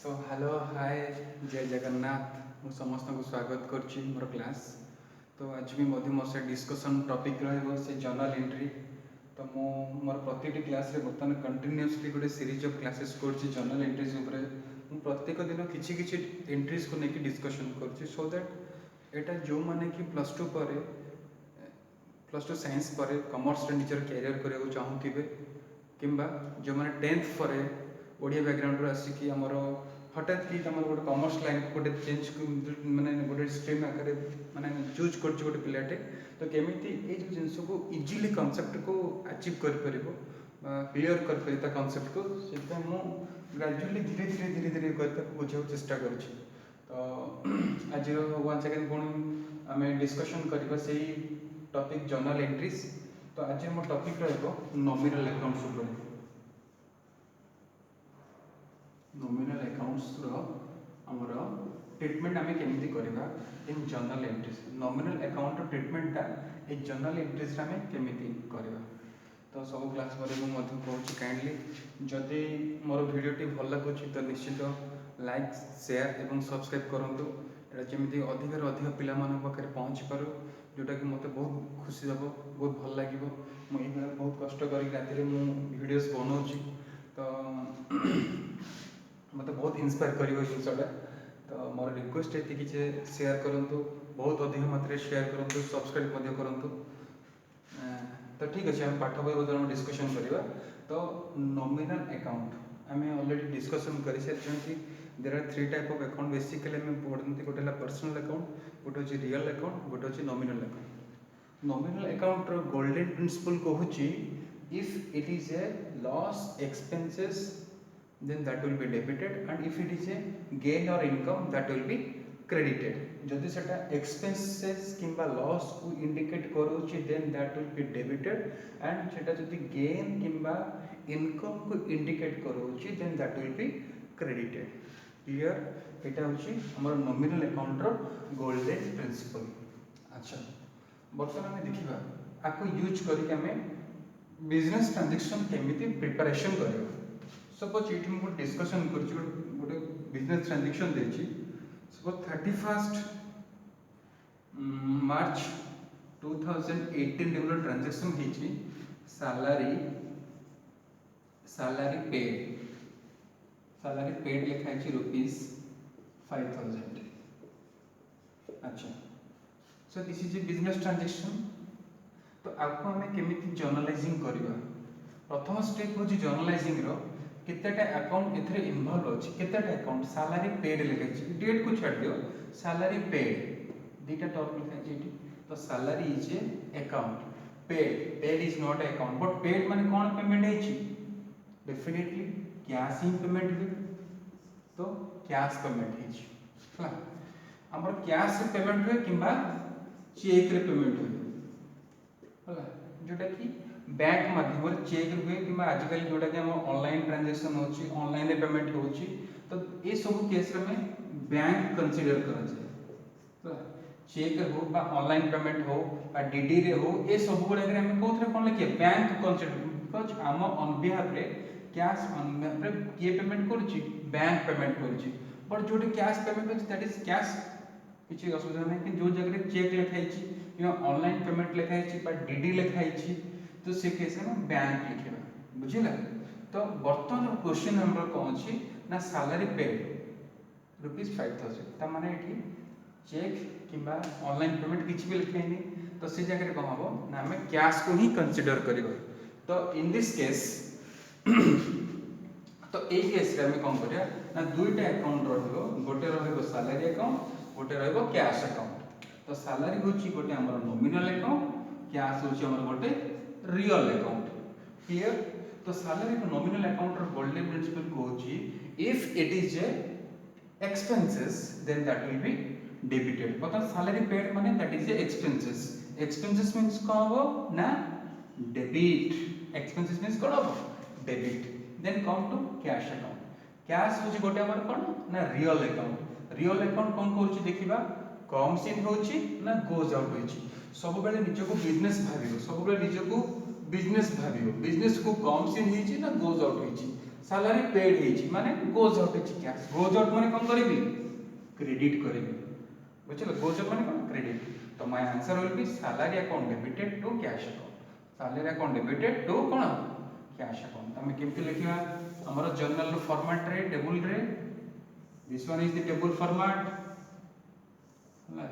So hello hi जय जगन्नाथ मु समस्त को स्वागत करुच्ची मोर क्लास। तो आज भी मो से डिस्कसन टॉपिक रहिबो से जर्नल एंट्री। तो मु मोर प्रत्येक क्लास रे बर्तमान कंटिन्यूअसली गोटे सीरीज ऑफ क्लासेस करछि जर्नल एंट्रीज ऊपर। मु प्रत्येक दिन किछि किछि एंट्रीज को लेके डिस्कशन करछि सो दैट एटा जो माने कि प्लस टू साइंस पर कॉमर्स रे निजर कैरियर करबा चाहूथिबे किंबा जो माने 10th पर ओडिया बैकग्राउंड रो आसिकी हमर हठात कि तुम गोटे कॉमर्स लाइन गोटे चेंज माने गोटे स्ट्रीम आकार माने चूज कर गोटे पिलाटे तो केमिति ए जो जिनस को इजीली कॉन्सेप्ट को अचीव कर परिबो क्लियर कर परिता कॉन्सेप्ट को सेटा मु ग्रेजुअली धीरे धीरे धीरे धीरे करता बुझाउ चेष्टा करूछि। तो आज वन सेकंड कोन हमें डिस्कशन करबा सेही टॉपिक जर्नल एंट्रीज। तो आज मो टॉपिक रहबो नॉमिनल अकाउंट्स ऊपर। नॉमिनल अकाउंट्स रो हमर ट्रीटमेंट आमे केमिति करबा इन जर्नल एंट्रीज। नॉमिनल अकाउंट रो ट्रीटमेंट ता ए जर्नल एंट्रीज रा में केमिति करबा। तो सब क्लास पर मु मध्य कहूची काइंडली जदि मोर वीडियो टी भल लागुची तो निश्चित लाइक शेयर एवं सब्सक्राइब करंतु एटा जेमिति अधिक रो अधिक पिला मन पाखरे पहुंची पारो जोटा कि मते बहुत खुशी दबो बहुत भल लागिवो। मु एइ बेला बहुत कष्ट करी राति रे मु वीडियोस बनौची तो मत बहुत इंस्पायर कर जिनसा। तो मोर रिक्वेस्ट है कि शेयर करूँ बहुत अधिक मात्रा शेयर करूँ सब्सक्राइब करूँ। तो ठीक अच्छे आम पाठ बही बदल डिस्कसन करवा। तो नॉमिनल अकाउंट आम ऑलरेडी डिस्कसन कर सारी। There are 3 type of account basically आम पढ़ते गोटे पर्सनल अकाउंट गोटे हूँ रियल अकाउंट गोटे हूँ नॉमिनल अकाउंट। नॉमिनल अकाउंट रो गोल्डन प्रिंसिपल कहूँ if it is A loss expenses then that will be debited and if it is a gain or income that will be credited. जदि सेटा expenses किंबा loss को indicate करूची then that will be debited and सेटा जदि gain किंबा income को indicate करूची then that will be credited. Clear? एटा होची हमर nominal account रो golden principle। अच्छा वर्तमान में देखिबा आको यूज करी के हमें बिजनेस ट्रांजैक्शन केमिति प्रिपरेशन करबा। सपोज ये मुझे डिस्कसन कर गोटे बिजनेस ट्रांजेक्शन देछि सपोज 31 मार्च 2018 रे ट्रांजेक्शन हेछि सैलरी पेड लिखा है ₹5000। अच्छा so this is A business transaction. तो आपको हमें केमिति जर्नलाइजिंग करबा। प्रथम स्टेप हो जर्नलाइजिंग रो केतेटा अकाउंट एथरे इन्वॉल्व अछि केतेटा अकाउंट सैलरी पेड लिखा है डेट को छाड़ दियो सैलरी पेड दीटा टर्म लिखा है एठी। तो salary is a account paid is not a account but paid माने कोन पेमेंट है डेफिनेटली कैश ही पेमेंट हुए। तो कैश पेमेंट है हमर कैश से पेमेंट हुए किंबा चेक रे पेमेंट हुए हला जोटा कि बैंक माध्यम चेक हुए कि आजिकल जोटा कि ऑनलाइन ट्रांजैक्शन होची ऑनलाइन रे पेमेंट होची। तो ये सब केस रे में बैंक कंसीडर करा जाय। तो चेक हो बा ऑनलाइन पेमेंट हो बा डीडी रे हो ये सब गुडा रे हम कोथरे कोन लिखे बैंक कंसीडर बिकॉज़ हम ऑन बिहाफ रे कैश ऑन बिहाफ रे के पेमेंट करची बैंक पेमेंट करची बट जोटे कैश पेमेंट होची दैट इज कैश किछि असुविधा नै कि जो जगह रे चेक लिखाई छी या ऑनलाइन पेमेंट लिखाई छी बा डीडी लिखाई छी तो से केस में बैंक लिखेबा बुझिला। तो वर्तमान क्वेश्चन नंबर कौन छी ना सैलरी पेड ₹5000 त माने एठी चेक किबा ऑनलाइन पेमेंट किछि भी लिखेनी तो से जगह रे कहबो ना हमें कैश को ही कंसीडर करबो। तो इन दिस केस तो ए केस रे हमें कोन करिया ना दुईटा अकाउंट रहबो गोटे रहबो सैलरी अकाउंट गोटे रहबो कैश अकाउंट। तो सैलरी होची गोटे हमर नॉमिनल अकाउंट कैश होची हमर गोटे रियल अकाउंट। क्लियर? तो सैलरी को नॉमिनल अकाउंट रो गोल्डन प्रिंसिपल कहूची if it is a expenses then that will be debited. पता सैलरी पेड माने that is a expenses means कोन हो ना डेबिट एक्सपेंसेस मींस कोन हो debit. Then come to cash account cash होची गोटे हमर कोन ना रियल अकाउंट कोन कहूची देखिबा कम सिन होची ना गोज आउट होची सब बेले निजको बिजनेस भाबियो सब बेले निजको बिजनेस को कम सिन होची ना गोज आउट होची सैलरी पेड हेची माने गोज आउट हेची कैश गोज आउट माने कोन करबी क्रेडिट करबी बुझिलो गोज आउट माने कोन क्रेडिट तो my answer will be salary account debited to cash account salary account debited to कोन कैश अकाउंट तमे केमति लिखिबा हमर जर्नल फॉर्मेट रे टेबल रे this one is the table format हला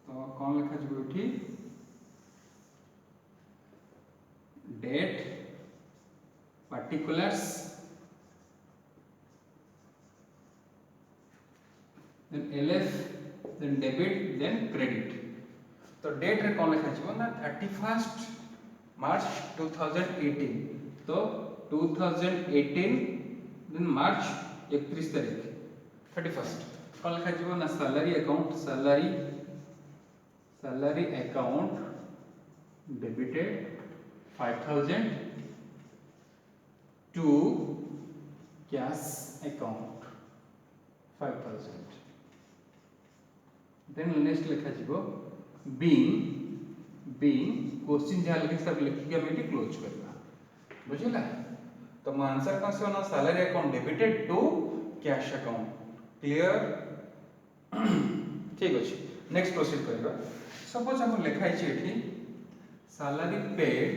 तो कौन लिखा जी एठी date particulars then LF then debit then credit तो डेट रे कौन लिखा छी ना 31st मार्च 2018 तो 2018 दिन मार्च 31 तारीख 31st कौन लिखा छी ना salary account salary account debited 5000 to cash account 5000 then next लिखा जीवो being क्वेश्चन जहाँ लिखे सब लिखिके हम एटी क्लोज करबा बुझिला तो म आंसर कौन से ना salary account debited to cash account clear ठीक अछि नेक्स्ट प्रोसीड करबा सपोज हम लिखाई छी एठी salary paid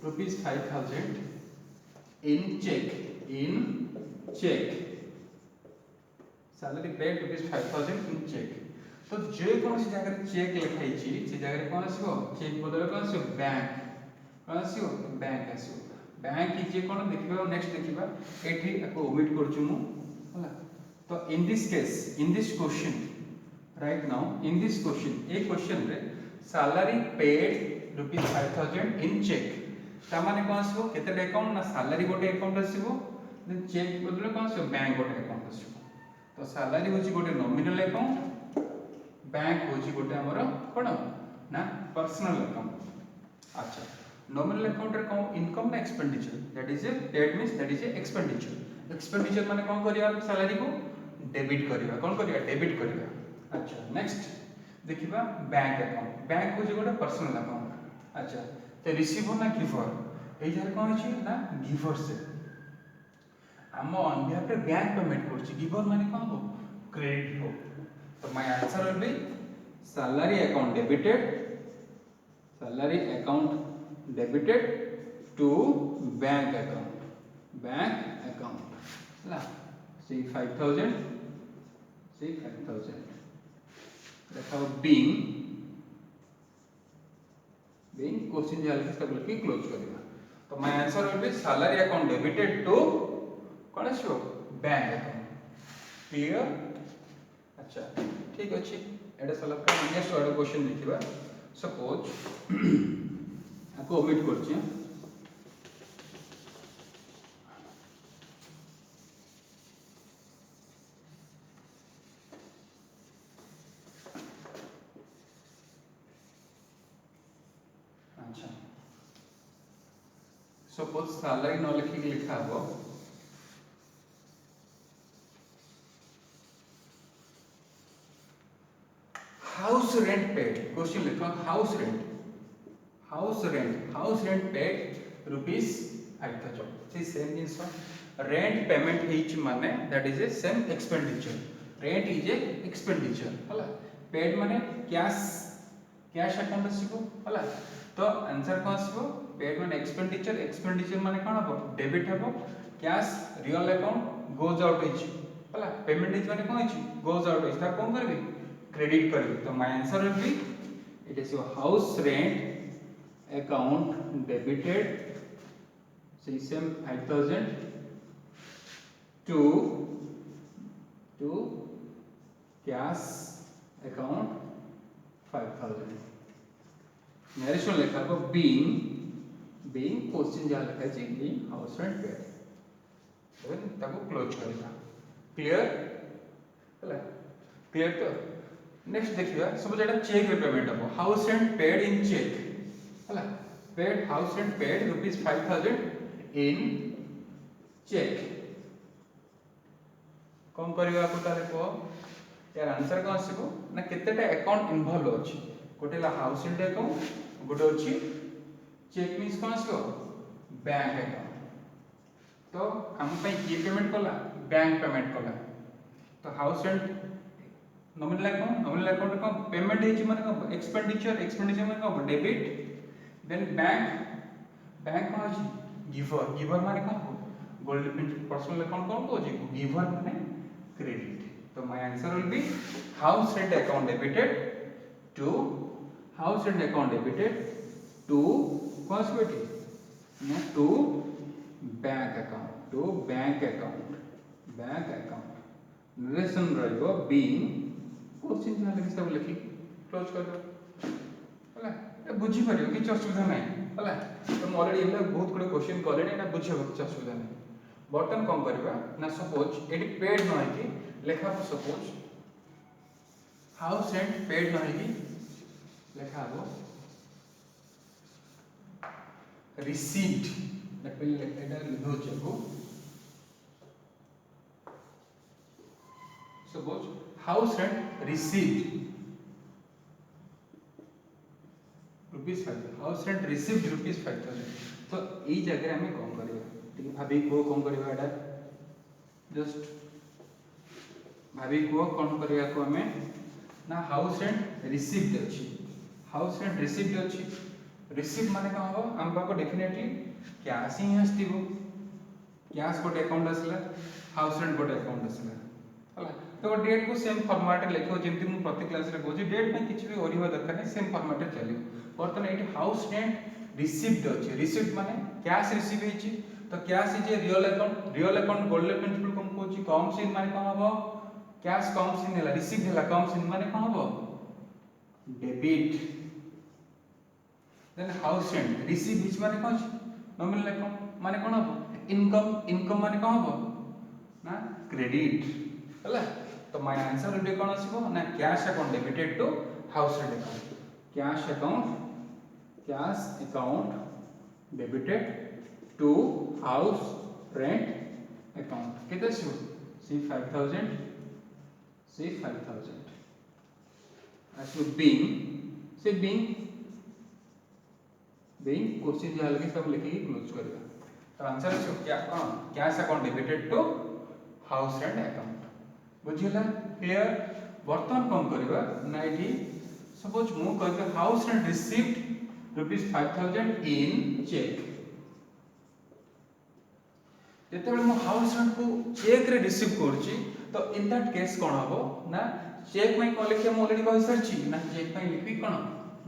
₹5000 in check salary paid ₹5000 in check तो जे कौन सी जगह चेक लिखाई छी से जगह कौन आसीबो चेक बदले कौन आसीबो बैंक कौन आसीबो बैंक आसीबो बैंक जे कौन देखिबा नेक्स्ट देखिबा एठी एको ओमिट करछु मु हला तो इन this case in this question right now in this question A question रे सैलरी पेड ₹5000 in check तामाने कौन आसीबो केते अकाउंट ना सैलरी गोटे अकाउंट आसीबो देन चेक बदले कौन आसीबो बैंक गोटे अकाउंट आसीबो तो सैलरी होची गोटे नॉमिनल अकाउंट बैंक होची गोटे हमर कोन ना पर्सनल अकाउंट अच्छा नॉमिनल अकाउंट रे कौन इनकम ना expenditure that is A paid means that is a expenditure माने कौन करिया सैलरी को डेबिट करिया कौन करिया डेबिट करिया अच्छा नेक्स्ट देखिबा बैंक होची गोटे पर्सनल अकाउंट अच्छा तो रिसीवर ना गिवर ए जरे कोन अछि ना गिवर से हम ऑन बिहाफ पे बैंक पेमेंट करछि गिवर माने कोन हो क्रेडिट हो तो my answer will be salary account debited to bank account ला सी 5000 देखो बीइंग क्वेश्चन जहाँ लिखे सब लिखि क्लोज करबा तो my answer will be salary account debited to कौन आछो बैंक अकाउंट क्लियर अच्छा ठीक अछि एटा सला पर नेक्स्ट वाला क्वेश्चन देखिबा सपोज आको ओमिट करछि अच्छा सपोज सैलरी न लिखि लिखा हो हाउस रेंट पेड क्वेश्चन लिखो हाउस रेंट पेड ₹5000 से सेम जिंस रेंट पेमेंट हेच माने that is a same expenditure rent is a expenditure हला पेड माने कैश अकाउंट आसीबो हला तो आंसर कोन आसीबो पेड माने एक्सपेंडिचर माने कोन हबो डेबिट हबो cash real account goes out हेच हला पेमेंट इज माने कोन हेच गोज आउट हेच ता कोन करबी क्रेडिट करबी तो my answer will be it is your house rent account debited say same 5000 to cash account 5000 next one लिखा को being क्वेश्चन जहाँ लिखा है being house rent paid then ताको क्लोज करबा क्लियर हला क्लियर तो नेक्स्ट देखिबा सब जेटा चेक रे पेमेंट हबो house rent paid in cheque हला paid house rent paid ₹5000 in check कौन करबा को ताले को यार आंसर कोन आसीबो ना केतेटा अकाउंट इन्वॉल्व अछि गोटेला हाउस रेंट अकाउंट गोटे अछि चेक मीन्स कौन आसो बैंक अकाउंट तो हम पे ये पेमेंट कला बैंक पेमेंट कला तो हाउस रेंट नॉमिनल अकाउंट को पेमेंट है माने एक्सपेंडिचर माने को डेबिट देन बैंक कौन अछि गिवर माने कौन गोल्ड पर्सनल अकाउंट कौन को गिवर माने क्रेडिट तो my answer will be house rent account debited to house rent account debited to कौन सी बेटी ना टू बैंक अकाउंट रिलेशन रहइबो बीइंग क्वेश्चन जहाँ लगे सब लिखि क्लोज कर दो होला ए बुझी परियो कि असुविधा नै होला तो हम ऑलरेडी एला बहुत गुडे क्वेश्चन कॉलेड एना बुझियो कि असुविधा नै बर्तन कम करबा ना सपोज एडी पेड न है कि लेखा सपोज हाउस रेंट पेड न है कि लेखा हो रिसीव्ड एटा लिखो चको suppose house rent received rupees 5,000 house rent received rupees 5,000 तो ई जगह हमें कम करबा ठीक भाभी को कम करबा एटा जस्ट भाभी को कौन करबा को हमें ना हाउस रेंट रिसीव्ड अछि हाउस रेंट रिसीव्ड अछि रिसीव माने का हो हम पाको डेफिनेटली कैश ही आस्तिबो कैश गोटे अकाउंट असला हाउस रेंट गोटे अकाउंट असला होला तो डेट को सेम फॉर्मेट लिखो जेमति मु प्रति क्लास रे कहूची डेट में किछि भी ओरिवा दरकार नै सेम फॉर्मेट रे चलियो बर्तन एटी हाउस रेंट रिसीव्ड अछि रिसीव्ड माने कैश रिसीव हेछि तो cash is a real account golden principle को कहूची कम सिन माने का हबो कैश कम सिन हैला रिसीव हैला कम सिन माने का हबो debit then house rent receive is माने कौन नॉमिनल अकाउंट माने कोन हबो इनकम माने कोन हबो ना क्रेडिट हला तो माय आंसर विल बी कोन आसीबो ना cash account debited to house rent account cash account debited to house rent account केते आसीबो सी 5000 आसीबो बीइंग क्वेश्चन जहाँ लगे सब लिखिए क्लोज करबा तो आंसर है क्या cash account debited to house rent account बुझिला क्लियर बर्तन कौन करबा ना एठी सपोज मु कहबे house rent received rupees 5,000 in cheque जेते मु हाउस रेंट को चेक रे रिसीव करछि तो इन दैट केस कोन हबो ना चेक में कोन लिखे मु ऑलरेडी कहि सरछि ना चेक में लिखबी कोन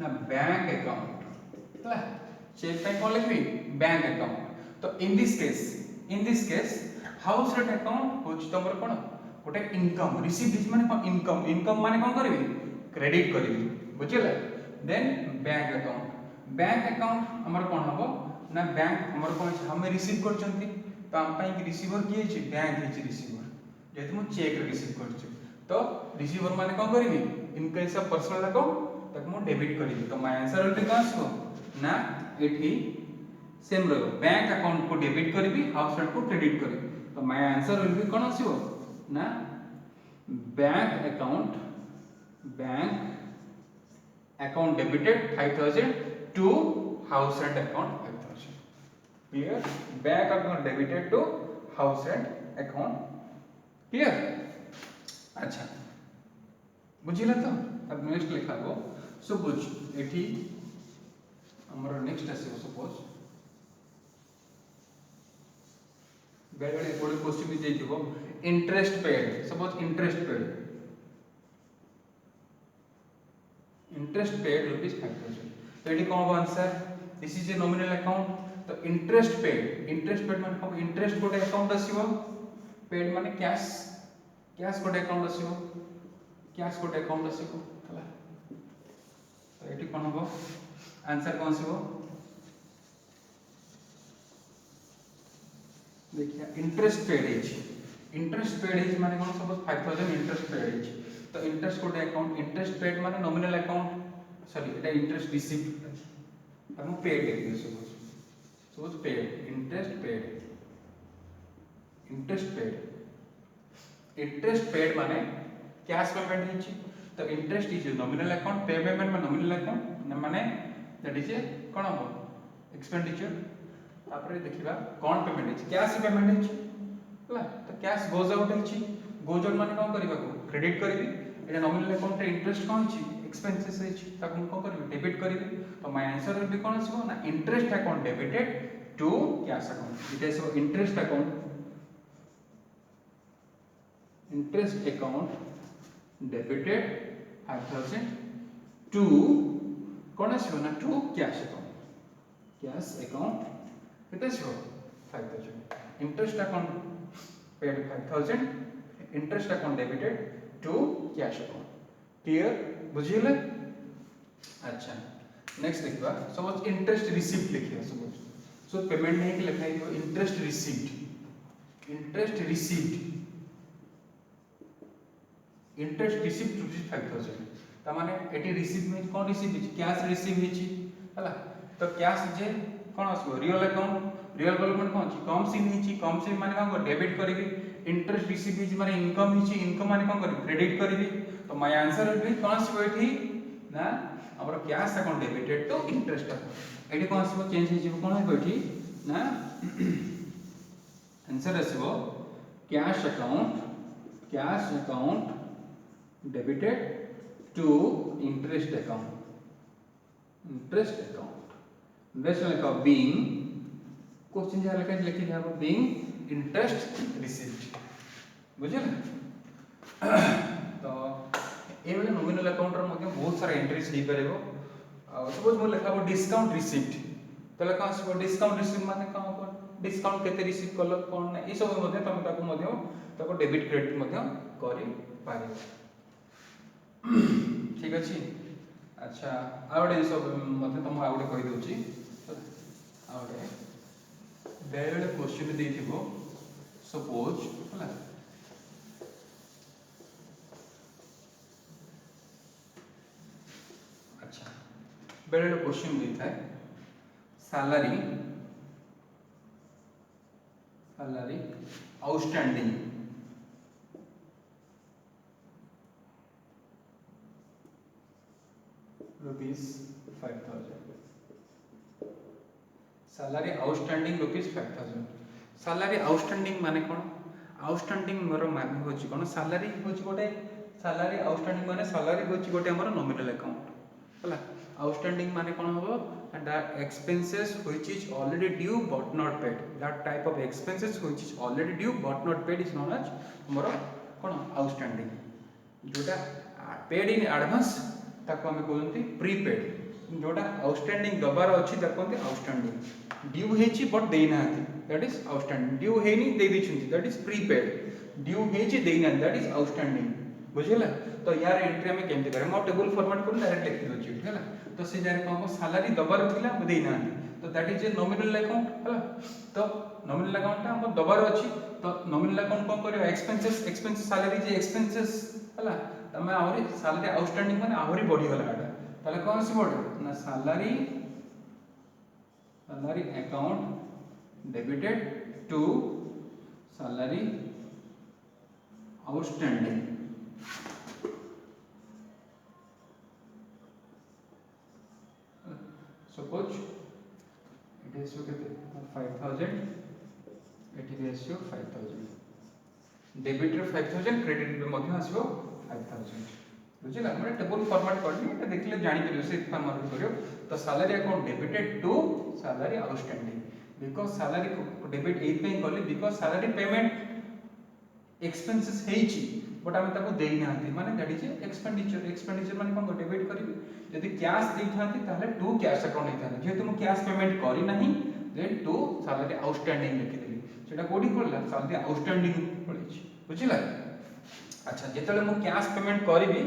ना बैंक अकाउंट हला चेक पे कौन लिखबी बैंक अकाउंट तो इन this case house rent account होच तमर कोन गोटे इनकम रिसीव्ड माने इनकम माने कोन करबी क्रेडिट करबी बुझिला देन बैंक अकाउंट हमर कोन हबो ना बैंक हमर कोन हम रिसीव करचंती तो हम पई रिसीवर की छै बैंक है रिसीवर जेतु हम चेक रिसीव करछ तो रिसीवर माने कोन करबी in case of personal account तक मु डेबिट करबी तो माय आंसर विल बी कासो ना एठी सेम रहो बैंक अकाउंट को डेबिट करबी हाउस रेंट को क्रेडिट करबी तो माय आंसर विल बी कोन आसीबो ना bank account debited 5,000 to house rent account 5,000 clear bank account debited to house rent account clear अच्छा बुझिला तो अब नेक्स्ट लिखाबो सो बुझ एठी हमर नेक्स्ट आसीबो सपोज बेले बेले कोड क्वेश्चन भी देथिबो interest paid suppose interest paid rupees 5,000 तो एटी कोन answer this is a nominal account तो इंटरेस्ट पेड माने को इंटरेस्ट कोटे अकाउंट आसीबो पेड माने कैश कोटे अकाउंट आसीबो हला तो एटी कोन हो आंसर कौन सी हो देखिए इंटरेस्ट पेड है माने कौन सपोज 5,000 इंटरेस्ट पेड है तो interest code account interest paid माने नॉमिनल अकाउंट सॉरी एटा इंटरेस्ट रिसीव्ड हम पेड लिख दियो सपोज पेड इंटरेस्ट पेड माने कैश पेमेंट है तो इंटरेस्ट इज नॉमिनल अकाउंट पे पेमेंट में नॉमिनल अकाउंट माने दैट इज ए कोन हो एक्सपेंडिचर तापर देखिबा कोन पेमेंट है कैश पेमेंट है हला तो कैश गोज आउट है गोज आउट माने कोन करबा को क्रेडिट करबी एटा नॉमिनल अकाउंट रे इंटरेस्ट कोन है एक्सपेंसेस है ताको कोन करबी डेबिट करबी तो माय आंसर विल बी कोन आसीबो ना interest account debited to cash account it is interest account debited 5000 to कौन आसीबो ना टू कैश अकाउंट केते आसीबो 5000 interest account paid 5000 interest account debited to cash account clear बुझिले अच्छा नेक्स्ट देखबा सपोज इंटरेस्ट रिसीव्ड लिखिया सपोज सो पेमेंट नहीं कि लिखा है इंटरेस्ट रिसीव्ड रुपीस 5000 ता माने एटी रिसीव में कोन रिसीव हिची कैश रिसीव हिची हला तो कैश जे कोन आसबो रियल डेवलपमेंट कोन छी कम सिन माने कोन डेबिट करबी इंटरेस्ट रिसीव हिची माने इनकम माने कोन करबी क्रेडिट करबी तो माय आंसर विल बी कोन आसबो एठी ना हमर cash account debited to interest account एठी कोन आसबो चेंज हिची कोन होइबो एठी ना आंसर आसबो cash account debited to interest account next लिखा being क्वेश्चन जहाँ लिखी जाए being interest received बुझे तो ये वाले नॉमिनल अकाउंट रो मध्य बहुत सारा एंट्रीज हे परबो सपोज मो लिखा डिस्काउंट रिसीव्ड तो लिखा आसबो डिस्काउंट रिसीव माने का हो डिस्काउंट केते रिसीव करलो कोन ना ई सब मध्य तुम ताको डेबिट क्रेडिट मध्य करि पारे ठीक अच्छी अच्छा आउटे सब मते तुम आउटे कहि दोची आउटे बेले क्वेश्चन देथिबो सपोज हला अच्छा बेले क्वेश्चन देता है salary outstanding rupees 5000 salary outstanding rupees 5000 salary outstanding माने कोन आउटस्टैंडिंग मोर माने होची कोन सैलरी होची गोटे सैलरी आउटस्टैंडिंग माने सैलरी होची गोटे हमर नॉमिनल अकाउंट हला आउटस्टैंडिंग माने कोन होबो that expenses which is already due but not paid that type of expenses which is already due but not paid is known as मोर कोन आउटस्टैंडिंग जोटा पेड इन एडवांस ताको हमें कहते प्रीपेड जोटा आउटस्टैंडिंग दबार अच्छी कहते आउटस्टैंडिंग ड्यू हेची बट देई नाथि दैट इज आउटस्टैंडिंग ड्यू हेनी दे दिछुंती दैट इज प्रीपेड ड्यू हेची देई ना दैट इज आउटस्टैंडिंग बुझिला तो यार एंट्री हमें केमते करे मो टेबल फॉर्मेट कर डायरेक्ट लिखि दोची हैला तो से जारे को सैलरी दबार थिला देई नाथि तो that is a nominal account हैला तो नॉमिनल अकाउंट हम दबार अछि तो नॉमिनल अकाउंट कोन करियो एक्सपेंसेस सैलरी जे एक्सपेंसेस हैला तमे आवरी सैलरी आउटस्टैंडिंग माने आवरी बढ़ी गला एटा ताले कोन से बोल ना salary account debited to salary outstanding suppose it is केते 5000 इट इज 5000 डेबिट रे 5000 क्रेडिट रे मध्ये आसीबो 5000 बुझिला हमरे टेबल फॉर्मेट करनी एटा देखले जानि परियो से फॉर्मेट करियो तो salary account debited to salary outstanding because salary debit एई पे करली बिकॉज़ सैलरी पेमेंट एक्सपेंसेस हेची बट हम ताको देई नाथि माने दैट इज एक्सपेंडिचर माने कोन डेबिट करिवि यदि कैश देई थांती ताले टू कैश अकाउंट हे थांती जेतु मु कैश पेमेंट करी नाही देन टू सैलरी आउटस्टैंडिंग लिखि देली सेटा कोडी पडला सैलरी आउटस्टैंडिंग पडीची बुझिला अच्छा जेतले मु कैश पेमेंट करिवि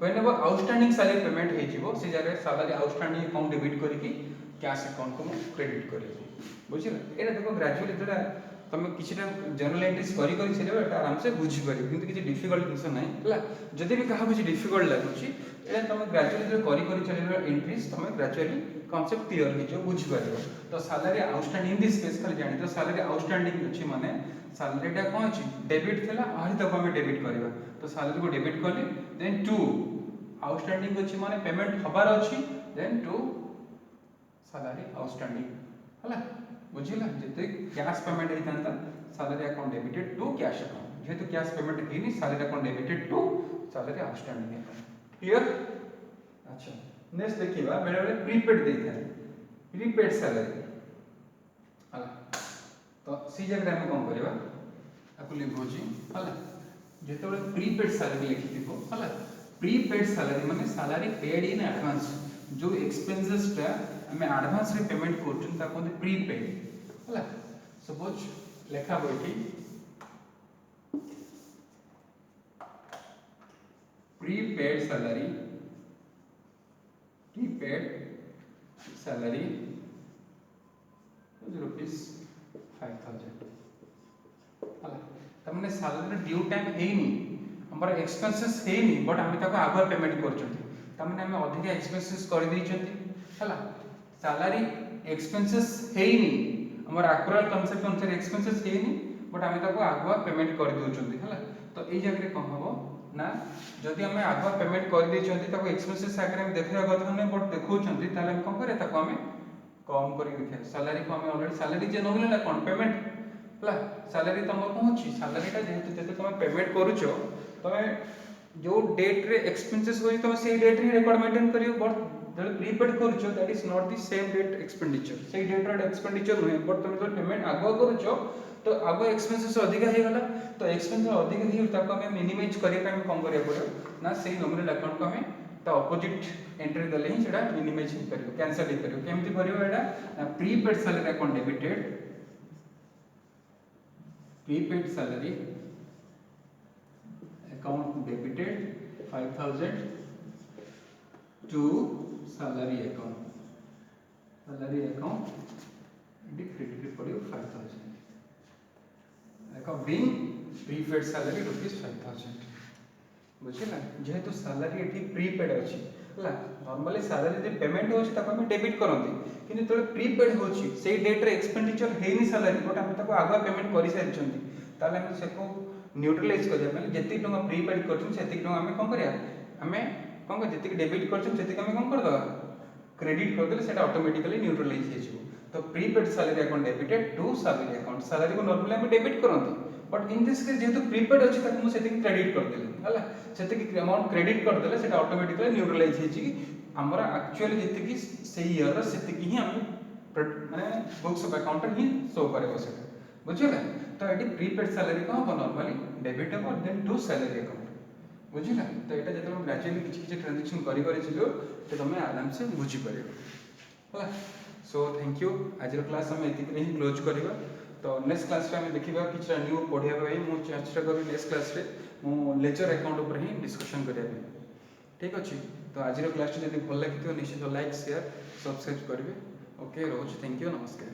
whenever outstanding salary payment हे जिवो से जारे salary outstanding अकाउंट डेबिट करी की कैश अकाउंट को क्रेडिट करी बुझिला एटा देखो ग्रेजुअली जरा तमे किछटा जर्नल एंट्रीज करी करी छले एटा आराम से बुझी परियो किंतु किछि डिफिकल्ट दिस नै हला जदि भी काहा किछि डिफिकल्ट लागुची एटा तमे ग्रेजुअली जरा करी करी चलेबा एंट्रीज तमे ग्रेजुअली कांसेप्ट क्लियर हे जो बुझी परियो तो salary outstanding in this case खाली जानि तो सैलरी आउटस्टैंडिंग अछि माने सैलरीटा कोन अछि डेबिट थिला आही तक हमें डेबिट करबा तो सैलरी को डेबिट करली देन टू आउटस्टैंडिंग अछि माने पेमेंट हबार अछि देन टू सैलरी आउटस्टैंडिंग हला बुझिला जते कैश पेमेंट हेतांता salary account debited to cash account जेहेतु कैश पेमेंट हेनी salary account debited to salary outstanding account clear. अच्छा नेक्स्ट देखिबा बेले बेले प्रीपेड देथा प्रीपेड सैलरी हला तो सी जगह हम कोन करबा आपको लिखोजी हला जेते बेले प्रीपेड सैलरी लिखिथिबो हला प्रीपेड सैलरी माने सैलरी पेड इन एडवांस जो एक्सपेंसेस टा हमें एडवांस रे पेमेंट करछन ता कोन प्रीपेड हला सपोज लेखा बोइठी प्रीपेड सैलरी रुपीस 5000 हला तमने सैलरी ड्यू टाइम हेनी हमर एक्सपेंसेस हेनी बट हम ताको आगुआ पेमेंट करछंती तमने हम अधिक एक्सपेंसेस कर दैछंती हला सैलरी एक्सपेंसेस हेनी हमर एक्चुअल कांसेप्ट अनुसार एक्सपेंसेस हेनी बट हम ताको आगुआ पेमेंट कर दोछंती हला तो एई जगह रे कोन हबो ना जदि हम आगुआ पेमेंट कर दैछंती ताको एक्सपेंसेस आगे हम देखिया कथा नै बट देखौछंती ताले हम कोन करे ताको हम कम करी देखिया सैलरी को हम ऑलरेडी सैलरी जे न मिलला कोन पेमेंट हला सैलरी तमर कोन अछि सैलरी ता जेहेतु जते तुम पेमेंट करूछो तमे जो डेट रे एक्सपेंसेस होई तमे सेही डेट रे रिकॉर्ड मेंटेन करियो बट जब प्रीपेड करूछो that is not the same date expenditure सेही डेट रे एक्सपेंडिचर होय बट तमे जो पेमेंट आगुआ करूछो तो आगुआ एक्सपेंसेस अधिक हे गला तो एक्सपेंस अधिक हे ताको हम मिनिमाइज करिया हम कम करिया पड़ो ना सेही नॉमिनल अकाउंट को हम ता ऑपोजिट एंट्री देले ही सेटा मिनिमाइज करियो कैंसिल ही करियो केमति करियो एटा prepaid salary account debited prepaid salary account debited 5000 to salary account credited for you 5000 account being prepaid salary rupees 5000 बुझिला जेहेतु सैलरी एठी प्रीपेड अछि हला नॉर्मली सैलरी जे पेमेंट होछि ताको हम डेबिट करंती किंतु तोले प्रीपेड होछि सेही डेट रे एक्सपेंडिचर हेनी सैलरी बट हम ताको आगुआ पेमेंट करि सारिछंती ताले हम सेको न्यूट्रलाइज करिया माने जति टंका प्रीपेड करछन सेति टंका हम कोन करिया हमें कोन जति डेबिट करछन सेति हम कोन कर दबा क्रेडिट कर देले सेटा ऑटोमेटिकली न्यूट्रलाइज हे जिवो तो prepaid salary account debited to salary account salary को नॉर्मली हम डेबिट करंती बट इन दिस केस जेहेतु प्रीपेड अछि ताको सेति क्रेडिट कर देले हला सेति अमाउंट क्रेडिट कर देले सेटा ऑटोमेटिकली न्यूट्रलाइज हे छि हमरा एक्चुअली जति कि सेही ईयर रो सेति कि ही हम माने books of account he show करबो सेटा बुझिले तो एटी प्रीपेड सैलरी को हम नॉर्मली डेबिट हो देन टू सैलरी अकाउंट बुझिला तो एटा जते हम ग्रेजुअली किछि ट्रांजैक्शन करि करि छिलो तो तमे आराम से बुझि परिबो हला सो थैंक यू आज रो क्लास हम एति ही क्लोज करबा तो नेक्स्ट क्लास रे हम देखिबा किछरा न्यू पढिया भाई मु चेष्टा करी नेक्स्ट क्लास रे मु लेक्चर अकाउंट ऊपर ही डिस्कशन करिया ठीक अछि तो आज रो क्लास जदि भल लागितो निश्चित लाइक शेयर सब्सक्राइब करबे ओके रोज थैंक यू नमस्कार।